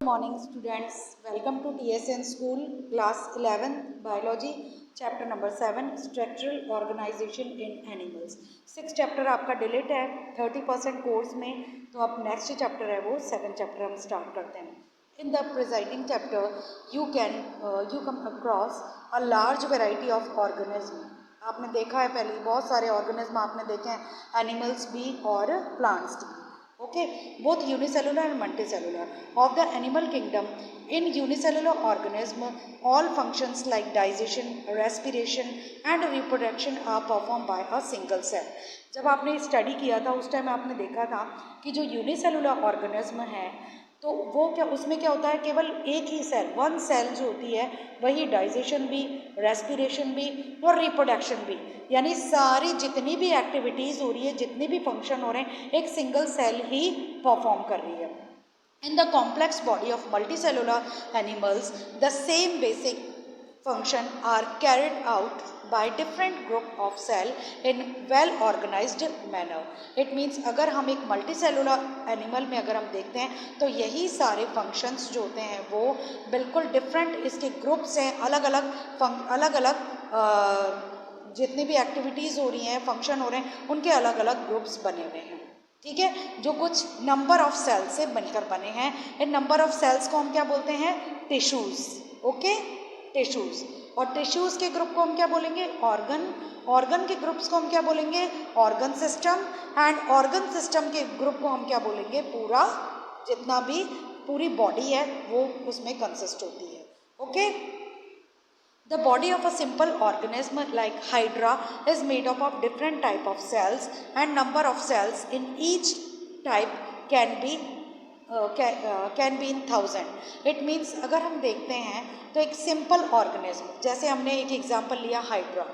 Morning students, welcome to TSN School class 11 biology chapter number 7 structural organization in animals. 6 chapter आपका delete है 30% course में, तो अब next chapter है वो 7 चैप्टर हम स्टार्ट करते हैं. In the presiding chapter you come across a large variety of organism. आपने देखा है पहले बहुत सारे ऑर्गेनिज्म आपने देखे हैं, एनिमल्स भी और प्लांट्स भी. Okay, both unicellular and multicellular. Of the animal kingdom, in unicellular organism, all functions like digestion, respiration and reproduction are performed by a single cell. जब आपने स्टडी किया था उस टाइम आपने देखा था कि जो यूनिसेलुलर ऑर्गेनिज्म है तो वो क्या, उसमें क्या होता है, केवल एक ही सेल, वन सेल जो होती है वही डाइजेशन भी, रेस्पिरेशन भी और रिप्रोडक्शन भी, यानी सारी जितनी भी एक्टिविटीज़ हो रही है, जितने भी फंक्शन हो रहे हैं, एक सिंगल सेल ही परफॉर्म कर रही है. In the complex body of multicellular animals the same basic function are carried out by different group of cell in well organized manner. It means अगर हम एक मल्टीसेलुलर एनिमल में अगर हम देखते हैं तो यही सारे फंक्शंस जो होते हैं वो बिल्कुल डिफरेंट इसके ग्रुप्स हैं, अलग अलग जितनी भी एक्टिविटीज़ हो रही हैं, फंक्शन हो रहे हैं, उनके अलग अलग ग्रुप्स बने हुए हैं. ठीक है, जो कुछ नंबर ऑफ सेल्स से बनकर बने हैं. इन नंबर ऑफ सेल्स को हम क्या बोलते हैं? टिश्यूज. Okay, tissues. और टिश्यूज के ग्रुप को हम क्या बोलेंगे? ऑर्गन. ऑर्गन के ग्रुप्स को हम क्या बोलेंगे? Organ system. And organ system के ग्रुप को हम क्या बोलेंगे? पूरा जितना भी पूरी बॉडी है वो उसमें कंसिस्ट होती है. Okay. The body of a simple organism like Hydra is made up of different type of cells and number of cells in each type can be in 1000. It means अगर हम देखते हैं तो एक सिंपल ऑर्गेनिज्म, जैसे हमने एक example लिया हाइड्रा.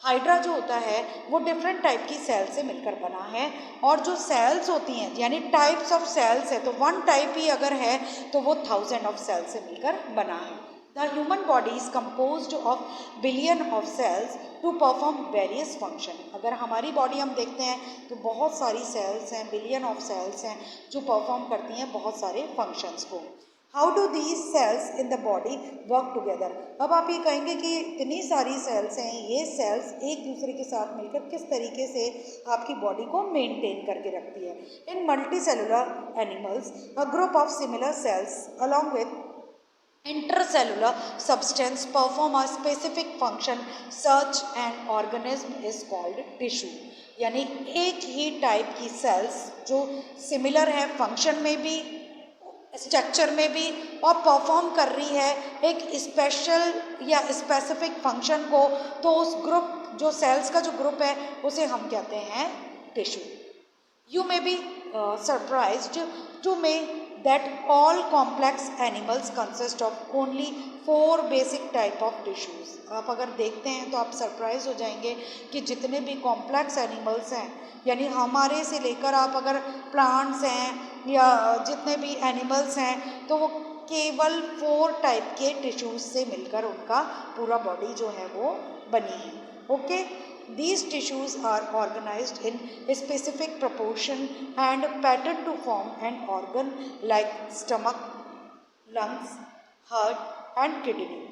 हाइड्रा जो होता है वो डिफरेंट टाइप की सेल से मिलकर बना है, और जो सेल्स होती हैं यानी टाइप्स ऑफ सेल्स है, तो वन टाइप ही अगर है तो वो 1000 ऑफ सेल से मिलकर बना है. The human body is composed of billion of cells to perform various function. अगर हमारी बॉडी हम देखते हैं तो बहुत सारी सेल्स हैं, बिलियन ऑफ सेल्स हैं जो परफॉर्म करती हैं बहुत सारे फंक्शंस को. How do these cells in the body work together? अब आप ये कहेंगे कि इतनी सारी सेल्स हैं, ये सेल्स एक दूसरे के साथ मिलकर किस तरीके से आपकी बॉडी को मेंटेन करके रखती है. In multicellular animals a group of similar cells along with intercellular substance perform a specific function. Such an organism is called tissue. यानी एक ही टाइप की सेल्स जो सिमिलर है फंक्शन में भी, स्ट्रक्चर में भी, और परफॉर्म कर रही है एक स्पेशल या स्पेसिफिक फंक्शन को, तो उस ग्रुप, जो सेल्स का जो ग्रुप है उसे हम कहते हैं tissue. You may be surprised to me that all complex animals consist of only 4 basic type of tissues. आप अगर देखते हैं तो आप सरप्राइज हो जाएंगे कि जितने भी कॉम्प्लेक्स एनिमल्स हैं, यानी हमारे से लेकर आप अगर प्लांट्स हैं या जितने भी एनिमल्स हैं, तो वो केवल 4 टाइप के टिश्यूज से मिलकर उनका पूरा बॉडी जो है वो बनी है. Okay. These tissues are organized in a specific proportion and pattern to form an organ like stomach, lungs, heart and kidney.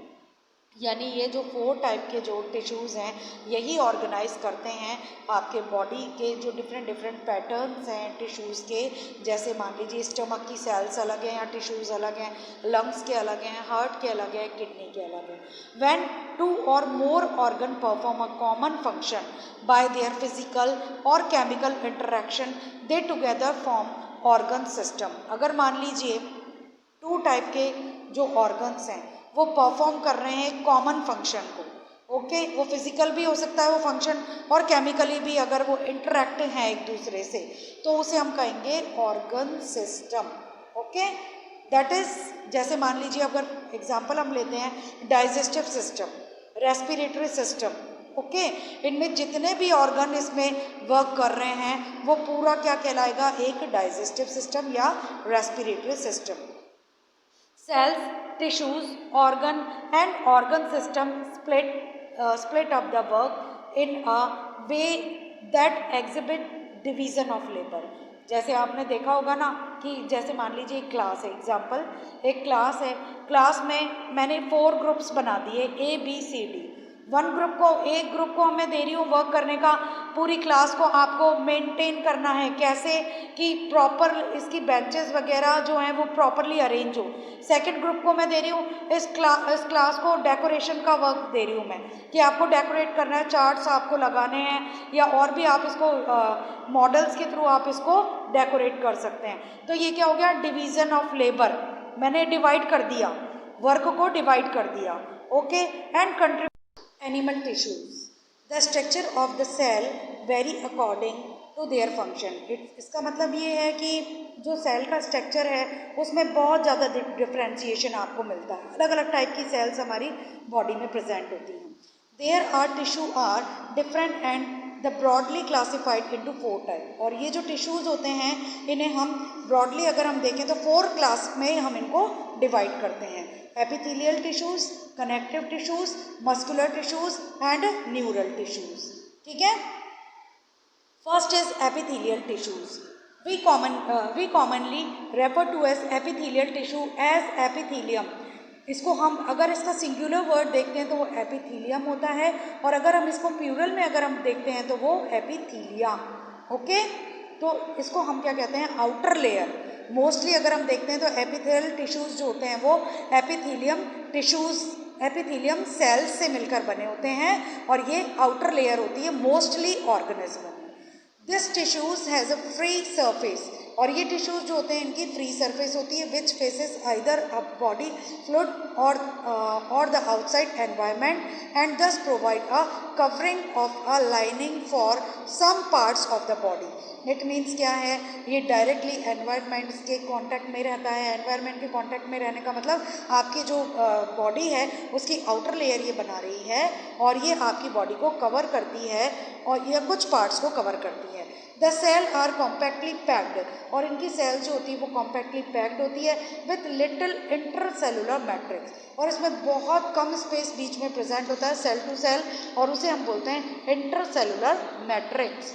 यानी ये जो 4 टाइप के जो टिश्यूज़ हैं यही ऑर्गेनाइज करते हैं आपके बॉडी के जो डिफरेंट पैटर्न्स हैं टिश्यूज़ के. जैसे मान लीजिए स्टमक की सेल्स अलग हैं या टिश्यूज़ अलग हैं, लंग्स के अलग हैं, हार्ट के अलग हैं, किडनी के अलग हैं. When 2 or more organ perform a common function by their physical or chemical interaction, they together form organ system. अगर मान लीजिए 2 टाइप के जो ऑर्गन्स हैं वो परफॉर्म कर रहे हैं कॉमन फंक्शन को. ओके. वो फिजिकल भी हो सकता है वो फंक्शन, और केमिकली भी अगर वो इंटरेक्ट हैं एक दूसरे से, तो उसे हम कहेंगे organ system. Okay. That is, जैसे मान लीजिए अगर एग्जांपल हम लेते हैं digestive system, respiratory system. Okay. इनमें जितने भी ऑर्गन इसमें वर्क कर रहे हैं वो पूरा क्या कहलाएगा? एक डाइजेस्टिव सिस्टम या respiratory system. Cells, tissues, organ and organ system split up the work in a way that exhibit division of labor. जैसे आपने देखा होगा ना कि जैसे मान लीजिए एक क्लास है, एग्जाम्पल एक क्लास है, क्लास में मैंने 4 ग्रुप्स बना दिए ABCD। एक ग्रुप को मैं दे रही हूँ वर्क करने का, पूरी क्लास को आपको मेंटेन करना है कैसे कि प्रॉपर इसकी बेंचेस वगैरह जो हैं वो प्रॉपरली अरेंज हो। सेकंड ग्रुप को मैं दे रही हूँ इस क्लास को डेकोरेशन का वर्क दे रही हूँ मैं, कि आपको डेकोरेट करना है, चार्ट्स आपको लगाने हैं या और भी आप इसको मॉडल्स के थ्रू आप इसको डेकोरेट कर सकते हैं। तो ये क्या हो गया, डिवीज़न ऑफ लेबर, मैंने डिवाइड कर दिया, वर्क को डिवाइड कर दिया। Okay, and contribute animal tissues. The structure of the cell vary according to their function. इसका मतलब ये है कि जो सेल का स्ट्रक्चर है उसमें बहुत ज़्यादा डिफ्रेंशिएशन आपको मिलता है, अलग अलग टाइप की सेल्स हमारी बॉडी में प्रेजेंट होती हैं। There are tissue are different and the broadly classified into 4 type. और ये जो टिश्यूज़ होते हैं इन्हें हम ब्रॉडली अगर हम देखें तो 4 क्लास में हम इनको डिवाइड करते हैं। Epithelial tissues, connective tissues, muscular tissues and neural tissues. ठीक है, first is epithelial tissues. we commonly refer to as epithelial tissue as epithelium। इसको हम अगर इसका सिंगुलर वर्ड देखते हैं तो वो एपिथीलियम होता है, और अगर हम इसको प्लूरल में अगर हम देखते हैं तो वो एपिथीलिया। ओके, तो इसको हम क्या कहते हैं, आउटर लेयर। मोस्टली अगर हम देखते हैं तो एपिथेलियल टिश्यूज़ जो होते हैं वो एपिथीलियम टिश्यूज़, एपिथीलियम सेल्स से मिलकर बने होते हैं, और ये आउटर लेयर होती है मोस्टली ऑर्गेनिज्म में। This tissues has a free surface, और ये टिश्यूज़ जो होते हैं इनकी फ्री सरफेस होती है which faces either a body fluid और the outside environment and thus provide a covering of a lining for some parts of the body. It means क्या है, ये डायरेक्टली एनवायरनमेंट के कांटेक्ट में रहता है। एनवायरनमेंट के कांटेक्ट में रहने का मतलब आपकी जो बॉडी है उसकी आउटर लेयर ये बना रही है, और ये आपकी बॉडी को कवर करती है, और ये कुछ पार्ट्स को कवर करती है। The cell are compactly packed, और इनकी सेल जो होती है वो कॉम्पैक्टली पैक्ड होती है विथ लिटिल इंटरसेलुलर मैट्रिक्स, और इसमें बहुत कम स्पेस बीच में प्रेजेंट होता है सेल टू सेल, और उसे हम बोलते हैं intercellular matrix.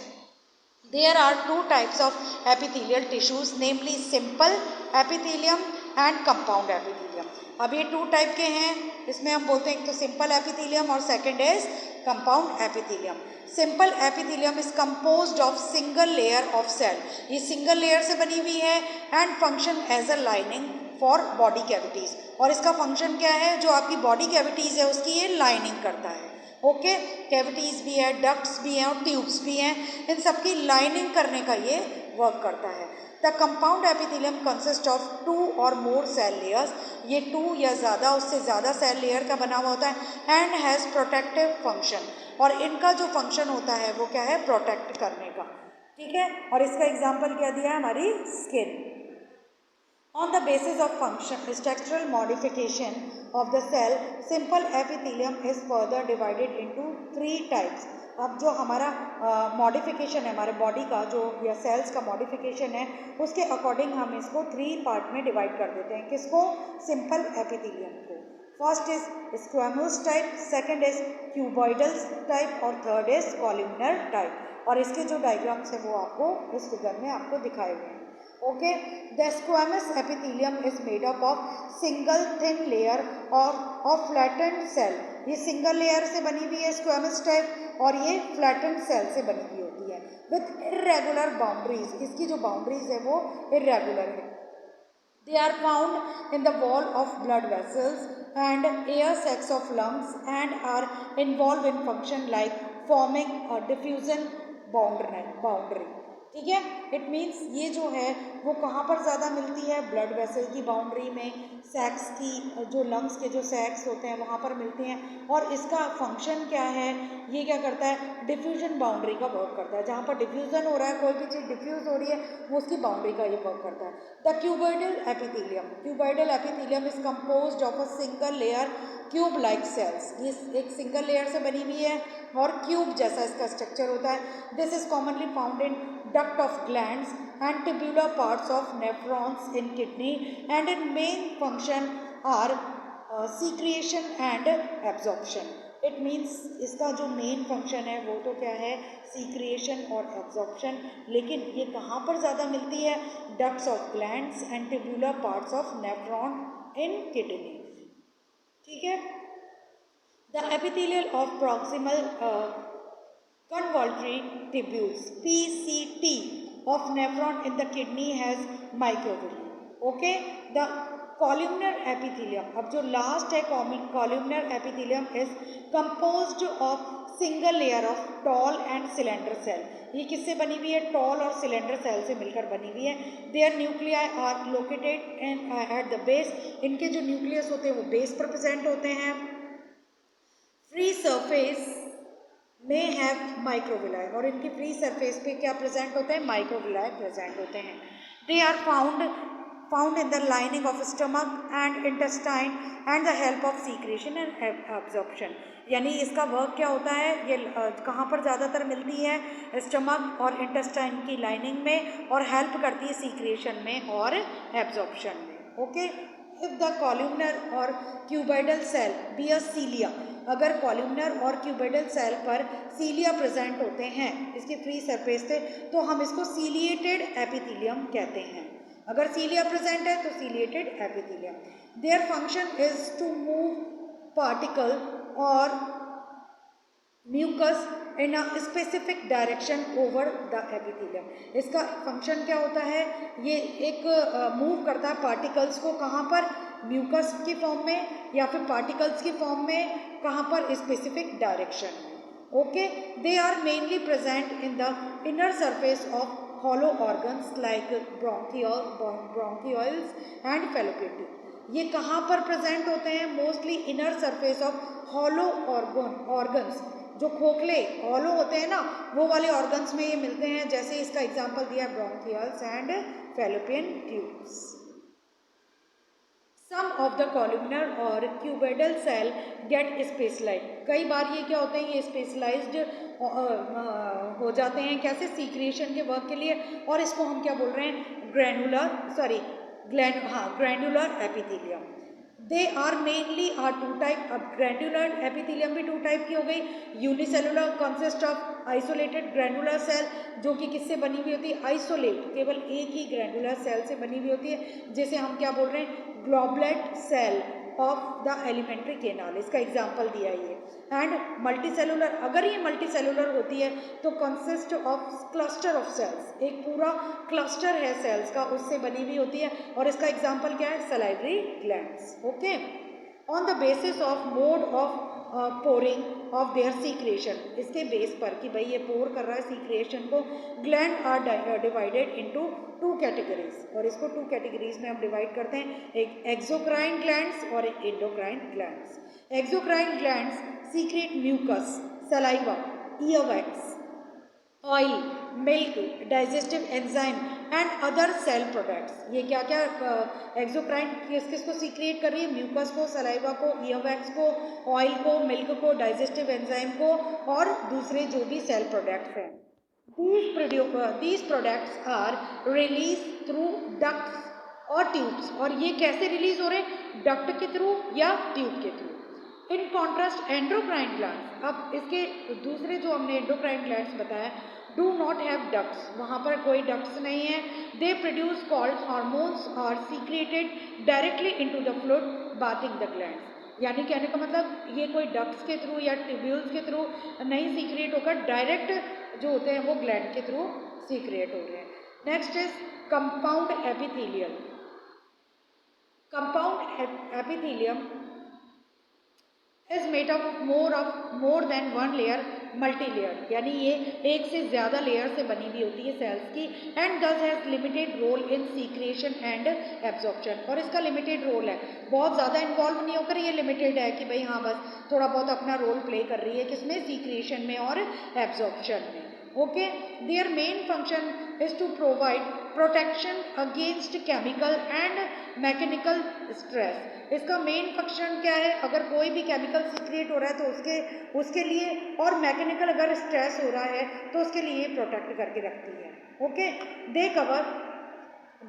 There are 2 types of epithelial tissues, namely simple epithelium and compound epithelium। अब ये 2 टाइप के हैं, इसमें हम बोलते हैं एक तो सिंपल एपिथेलियम और second is compound epithelium. Simple epithelium is composed of single layer of cell, ये सिंगल लेयर से बनी हुई है, and function as a lining for body cavities, और इसका फंक्शन क्या है, जो आपकी बॉडी कैविटीज़ है उसकी ये लाइनिंग करता है। ओके, कैविटीज़ भी है, डक्ट्स भी हैं और ट्यूब्स भी हैं, इन सब की लाइनिंग करने का ये वर्क करता है। The compound epithelium consist of 2 और मोर सेल लेयर्स, ये 2 या ज़्यादा उससे ज़्यादा सेल लेयर का बना हुआ होता है, एंड हैज़ प्रोटेक्टिव फंक्शन, और इनका जो फंक्शन होता है वो क्या है, प्रोटेक्ट करने का। ठीक है, और इसका एग्जाम्पल क्या दिया है, हमारी skin. On the basis of function structural modification of the cell, simple epithelium is further divided into 3 types। अब जो हमारा मॉडिफिकेशन है हमारे बॉडी का, जो या सेल्स का मॉडिफिकेशन है, उसके अकॉर्डिंग हम इसको 3 पार्ट में डिवाइड कर देते हैं। किसको, सिंपल एपिथेलियम को। First is squamous type, second is cuboidal type, और थर्ड इज कॉलमनर टाइप। और इसके जो डायग्राम्स है वो आपको इस फिगर में आपको दिखाए हुए हैं। Okay, the squamous epithelium is made up of single thin layer और ऑफ फ्लैटेंड सेल, ये सिंगल लेयर से बनी हुई है स्क्वैमस टाइप, और ये फ्लैटेंड सेल से बनी हुई होती है विथ इर्रेगुलर बाउंड्रीज, इसकी जो बाउंड्रीज है वो इर्रेगुलर है। They are found in the wall of blood vessels and air sacs of lungs and are involved in function like forming a diffusion boundary। ठीक है, इट मीन्स ये जो है वो कहाँ पर ज़्यादा मिलती है, ब्लड वेसल की बाउंड्री में, सैक्स की जो लंग्स के जो सैक्स होते हैं वहाँ पर मिलते हैं, और इसका फंक्शन क्या है, ये क्या करता है, डिफ्यूजन बाउंड्री का वर्क करता है। जहाँ पर डिफ्यूजन हो रहा है, कोई भी चीज़ डिफ्यूज हो रही है, वो उसकी बाउंड्री का ये वर्क करता है। The cuboidal epithelium, cuboidal epithelium is composed of a single layer cube like cells, ये एक सिंगल लेयर से बनी हुई है और क्यूब जैसा इसका स्ट्रक्चर होता है। This is commonly found in duct of glands and tubular parts of nephrons in kidney, and its main function are secretion and absorption। It means इसका जो मेन फंक्शन है वो तो क्या है, सीक्रिएशन और एब्जॉर्प्शन। लेकिन ये कहाँ पर ज़्यादा मिलती है, ducts of glands and tubular parts of nephron in kidney. ठीक है। The epithelial of proximal convolutory tubules PCT of nephron in the kidney has microvilli. Okay, the columnar epithelium, अब जो लास्ट है columnar epithelium is composed of single layer of tall and cylinder cell। ये किससे बनी हुई है, toll और cylinder cell से मिलकर बनी हुई है। There nuclei are located at the base, इनके जो न्यूक्लियस होते हैं वो बेस पर प्रेजेंट होते हैं। फ्री सरफेस में हैव माइक्रोविलाई, और इनकी फ्री सरफेस पे क्या प्रेजेंट होते हैं, माइक्रोविलाई प्रेजेंट होते हैं। They are found in the lining of stomach and intestine and the help of secretion and absorption. यानी इसका वर्क क्या होता है, ये कहाँ पर ज़्यादातर मिलती है, स्टमक और इंटेस्टाइन की लाइनिंग में, और हेल्प करती है सीक्रेशन में और एब्जॉर्प्शन में। ओके, इफ द कॉल्यूमनर और क्यूबोइडल सेल बी अ सीलिया, अगर कॉल्यूमनर और क्यूबोइडल सेल पर सीलिया प्रेजेंट होते हैं इसकी फ्री सरफेस से, तो हम इसको सीलिएटेड एपिथेलियम कहते हैं। अगर सीलिया प्रेजेंट है तो ciliated epithelium. Their function is to move particle और mucus in a specific direction over the epithelium. इसका फंक्शन क्या होता है, ये एक मूव करता है पार्टिकल्स को, कहाँ पर, म्यूकस की फॉर्म में या फिर पार्टिकल्स की फॉर्म में, कहाँ पर, स्पेसिफिक डायरेक्शन में। Okay, they are mainly present in the inner surface of hollow organs like bronchioles and fallopian tube. ये कहाँ पर प्रेजेंट होते हैं, mostly inner surface of hollow organs, जो खोखले हॉलो होते हैं ना, वो वाले ऑर्गन्स में ये मिलते हैं। जैसे इसका एग्जांपल दिया bronchioles and fallopian tubes. Some of the columnar और क्यूबोइडल सेल गेट स्पेशलाइज्ड। कई बार ये क्या होते हैं, ये स्पेशलाइज्ड हो जाते हैं, कैसे, सीक्रेशन के वर्क के लिए, और इसको हम क्या बोल रहे हैं, glandular epithelium. They are mainly are two type. अब ग्रैन्युलर एपिथेलियम भी टू टाइप की हो गई। Unicellular consist of isolated glandular cell, जो कि किससे बनी हुई होती है, आइसोलेट, केवल एक ही ग्रैन्युलर सेल से बनी हुई होती है, जिसे हम क्या बोल रहे हैं, goblet cell of the alimentary canal, इसका एग्जाम्पल दिया ये। एंड मल्टीसेलुलर, अगर ये मल्टीसेलुलर होती है तो consist of cluster of cells, एक पूरा क्लस्टर है सेल्स का, उससे बनी हुई होती है, और इसका एग्जाम्पल क्या है, salivary glands. Okay, on the basis of mode of pouring of their secretion, इसके बेस पर कि भाई ये पोर कर रहा है सीक्रेशन को, gland are divided into two categories, और इसको टू कैटेगरीज में हम डिवाइड करते हैं, एक एक्सोक्राइन ग्लैंड्स और एक endocrine glands. Exocrine glands secrete mucus, saliva, earwax, oil, milk, digestive enzyme and other cell products. ये क्या क्या एक्सोक्राइन किस किस को सीक्रेट कर रही है, म्यूकस को, सलाइवा को, ईयरवैक्स को, ऑयल को, मिल्क को, डाइजेस्टिव एंजाइम को, और दूसरे जो भी सेल प्रोडक्ट्स हैं। These products are released through ducts और ट्यूब्स, और ये कैसे रिलीज हो रहे हैं, डक्ट के थ्रू या ट्यूब के through. In contrast endocrine glands, अब इसके दूसरे जो हमने एंडोक्राइन ग्लैंड्स बताया, डू नॉट हैव डक्ट्स, वहाँ पर कोई डक्ट्स नहीं है। They produce called hormones are secreted directly into the fluid bathing the glands. यानी कहने का मतलब ये कोई डक्ट्स के थ्रू या ट्यूब्यूल्स के थ्रू नहीं सीक्रेट होकर, डायरेक्ट जो होते हैं वो ग्लैंड के थ्रू सीक्रेट हो रहे हैं। Next is compound epithelium. Compound epithelium is made of more than one layer, multi layer, यानी ये एक से ज़्यादा लेयर से बनी हुई होती है सेल्स की, and thus has limited role in secretion and absorption, और इसका लिमिटेड रोल है, बहुत ज़्यादा इन्वॉल्व नहीं होकर ये लिमिटेड है कि भाई हाँ बस थोड़ा बहुत अपना रोल प्ले कर रही है, किसमें, सीक्रेशन में और एब्जॉर्प्शन में। Okay, their main function is to provide protection against chemical and mechanical stress. इसका मेन फंक्शन क्या है, अगर कोई भी केमिकल सीक्रेट हो रहा है तो उसके लिए, और मैकेनिकल अगर स्ट्रेस हो रहा है तो उसके लिए प्रोटेक्ट करके रखती है। Okay, they cover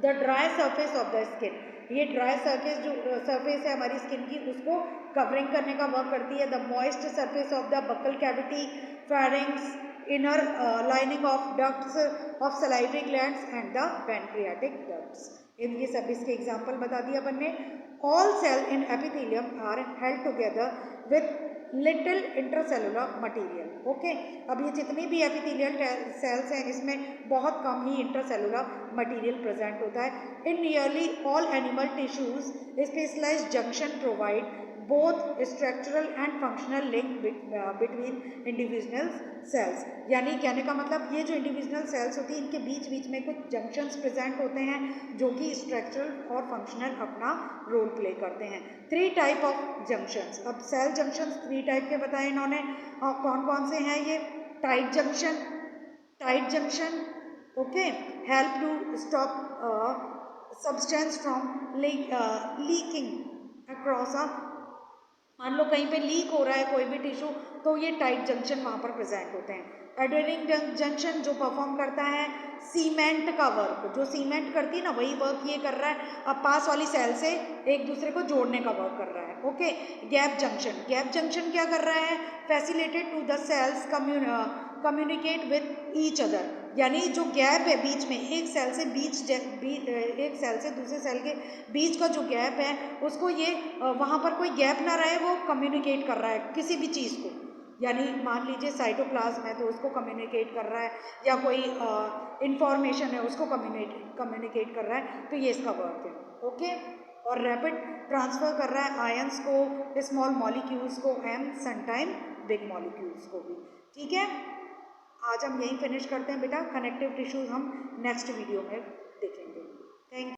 the dry surface of the skin, ये ड्राई सरफेस है हमारी स्किन की, उसको कवरिंग करने का वर्क करती है। The moist surface of the buccal cavity, pharynx, inner lining of ducts of salivary glands and the pancreatic ducts. ये सब इसके एग्जाम्पल बता दिया अपन ने। All cell in epithelium are held together with little intercellular material. Okay, अब ये जितनी भी एपिथेलियल सेल्स हैं इसमें बहुत कम ही इंटरसेलुलर मटेरियल प्रेजेंट होता है। In nearly all animal tissues specialized junction provide both structural and functional link between individual cells. यानी कहने का मतलब ये जो इंडिविजुअल सेल्स होती है इनके बीच बीच में कुछ जंक्शंस प्रेजेंट होते हैं जो कि स्ट्रक्चरल और फंक्शनल अपना रोल प्ले करते हैं। 3 टाइप ऑफ जंक्शंस। अब सेल जंक्शंस 3 टाइप के बताए इन्होंने, कौन कौन से हैं ये? Tight junction, okay, help to stop substance from leaking across a, मान लो कहीं पे लीक हो रहा है कोई भी टिश्यू, तो ये टाइट जंक्शन वहाँ पर प्रेजेंट होते हैं। एडहेरिंग जंक्शन जो परफॉर्म करता है सीमेंट का वर्क, जो सीमेंट करती है ना वही वर्क ये कर रहा है, अब पास वाली सेल से एक दूसरे को जोड़ने का वर्क कर रहा है। ओके, गैप जंक्शन क्या कर रहा है? Facilitate to the cells communicate with each other. यानी जो गैप है बीच में, एक सेल से दूसरे सेल के बीच का जो गैप है उसको ये वहाँ पर कोई गैप ना रहे, वो कम्युनिकेट कर रहा है किसी भी चीज़ को। यानी मान लीजिए साइटोप्लाज्म है तो उसको कम्युनिकेट कर रहा है, या कोई इंफॉर्मेशन है उसको कम्युनिकेट कर रहा है, तो ये इसका वर्क है। ओके, और रैपिड ट्रांसफ़र कर रहा है आयंस को, स्मॉल मॉलिक्यूल्स को, एंड समटाइम बिग मॉलिक्यूल्स को भी। ठीक है, आज हम यहीं फिनिश करते हैं बेटा। कनेक्टिव टिश्यूज़ हम नेक्स्ट वीडियो में देखेंगे। Thank you.